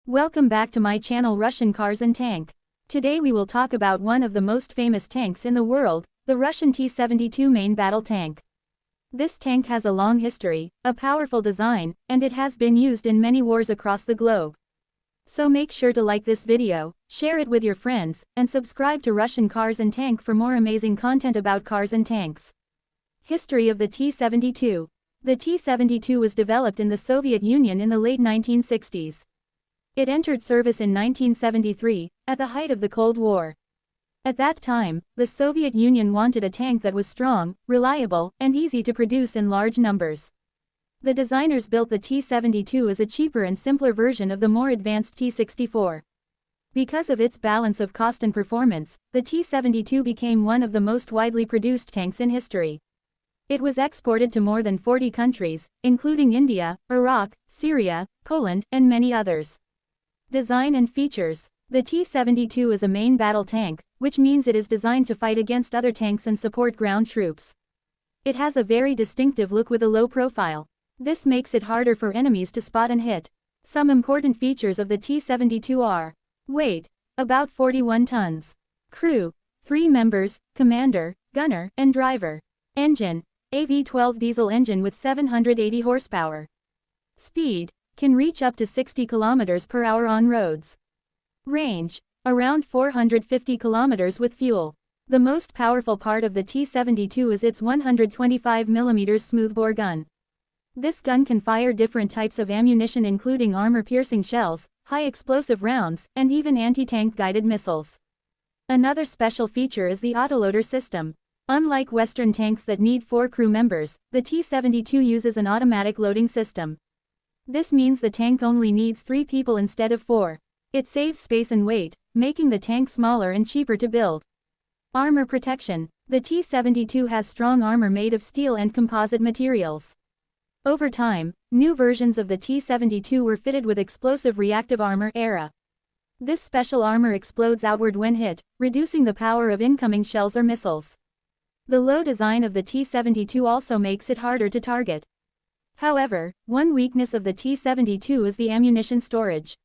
Welcome back to my channel Russian Cars and Tank. Today we will talk about one of the most famous tanks in the world, the Russian T-72 main battle tank. This tank has a long history, a powerful design, and it has been used in many wars across the globe. So make sure to like this video, share it with your friends, and subscribe to Russian Cars and Tank for more amazing content about cars and tanks. History of the T-72. The T-72 was developed in the Soviet Union in the late 1960s. It entered service in 1973, at the height of the Cold War. At that time, the Soviet Union wanted a tank that was strong, reliable, and easy to produce in large numbers. The designers built the T-72 as a cheaper and simpler version of the more advanced T-64. Because of its balance of cost and performance, the T-72 became one of the most widely produced tanks in history. It was exported to more than 40 countries, including India, Iraq, Syria, Poland, and many others. Design and features. The T-72 is a main battle tank, which means it is designed to fight against other tanks and support ground troops. It has a very distinctive look with a low profile. This makes it harder for enemies to spot and hit. Some important features of the T-72 are: weight, about 41 tons. Crew, 3 members, commander, gunner, and driver. Engine, a V12 diesel engine with 780 horsepower. Speed, can reach up to 60 km per hour on roads. Range, around 450 km with fuel. The most powerful part of the T-72 is its 125mm smoothbore gun. This gun can fire different types of ammunition including armor-piercing shells, high-explosive rounds, and even anti-tank guided missiles. Another special feature is the autoloader system. Unlike Western tanks that need 4 crew members, the T-72 uses an automatic loading system. This means the tank only needs 3 people instead of 4. It saves space and weight, making the tank smaller and cheaper to build. Armor protection. The T-72 has strong armor made of steel and composite materials. Over time, new versions of the T-72 were fitted with explosive reactive armor (ERA). This special armor explodes outward when hit, reducing the power of incoming shells or missiles. The low design of the T-72 also makes it harder to target. However, one weakness of the T-72 is the ammunition storage.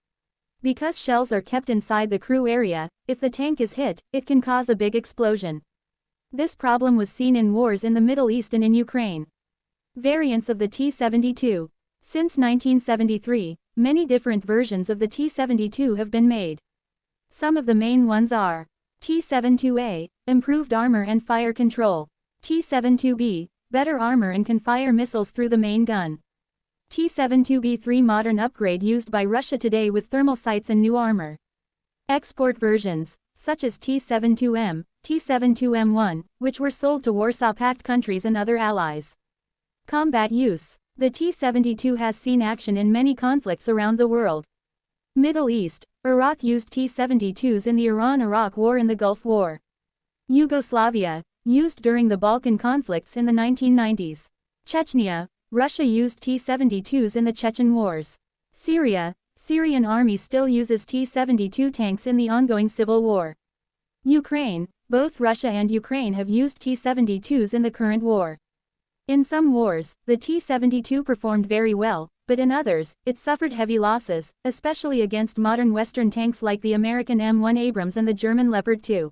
Because shells are kept inside the crew area, if the tank is hit, it can cause a big explosion. This problem was seen in wars in the Middle East and in Ukraine. Variants of the T-72. Since 1973, many different versions of the T-72 have been made. Some of the main ones are: T-72A, improved armor and fire control. T-72B, better armor and can fire missiles through the main gun. T-72B3, modern upgrade used by Russia today with thermal sights and new armor. Export versions, such as T-72M, T-72M1, which were sold to Warsaw Pact countries and other allies. Combat use. The T-72 has seen action in many conflicts around the world. Middle East. Iraq used T-72s in the Iran-Iraq War and the Gulf War. Yugoslavia, used during the Balkan conflicts in the 1990s. Chechnya, Russia used T-72s in the Chechen Wars. Syria, Syrian army still uses T-72 tanks in the ongoing civil war. Ukraine, both Russia and Ukraine have used T-72s in the current war. In some wars, the T-72 performed very well, but in others, it suffered heavy losses, especially against modern Western tanks like the American M1 Abrams and the German Leopard 2.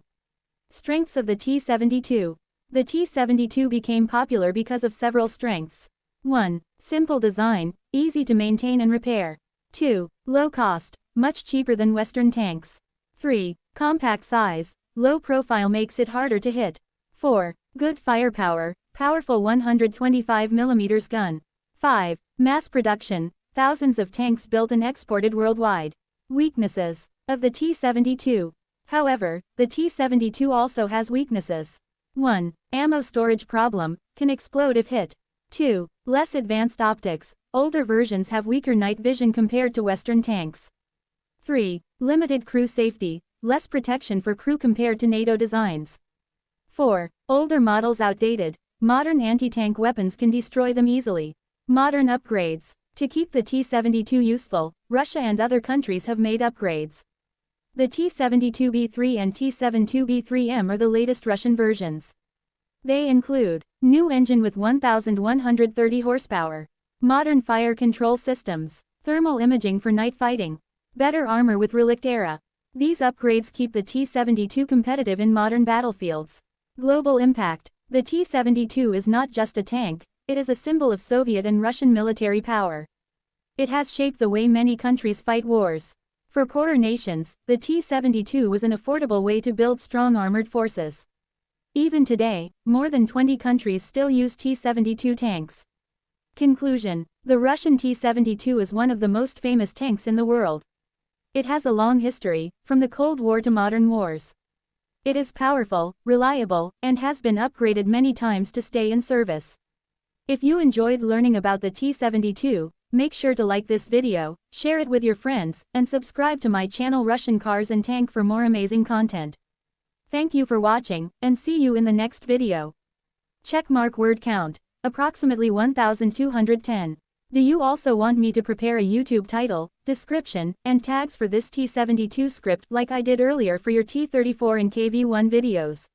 Strengths of the T-72. The T-72 became popular because of several strengths. 1. Simple design, easy to maintain and repair. 2. Low cost, much cheaper than Western tanks. 3. Compact size, low profile makes it harder to hit. 4. Good firepower, powerful 125mm gun. 5. Mass production, thousands of tanks built and exported worldwide. Weaknesses of the T-72. However, the T-72 also has weaknesses. 1. Ammo storage problem, can explode if hit. 2. Less advanced optics, older versions have weaker night vision compared to Western tanks. 3. Limited crew safety, less protection for crew compared to NATO designs. 4. Older models outdated, modern anti-tank weapons can destroy them easily. Modern upgrades. To keep the T-72 useful, Russia and other countries have made upgrades. The T-72B3 and T-72B3M are the latest Russian versions. They include: new engine with 1,130 horsepower, modern fire control systems, thermal imaging for night fighting, Better armor with relic era. These upgrades keep the T-72 competitive in modern battlefields. Global impact. The T-72 is not just a tank, it is a symbol of Soviet and Russian military power. It has shaped the way many countries fight wars. For poorer nations, the T-72 was an affordable way to build strong armored forces. Even today, more than 20 countries still use T-72 tanks. Conclusion. The Russian T-72 is one of the most famous tanks in the world. It has a long history, from the Cold War to modern wars. It is powerful, reliable, and has been upgraded many times to stay in service. If you enjoyed learning about the T-72, make sure to like this video, share it with your friends, and subscribe to my channel Russian Cars and Tank for more amazing content. Thank you for watching, and see you in the next video. Checkmark word count. Approximately 1210. Do you also want me to prepare a YouTube title, description, and tags for this T-72 script like I did earlier for your T-34 and KV-1 videos?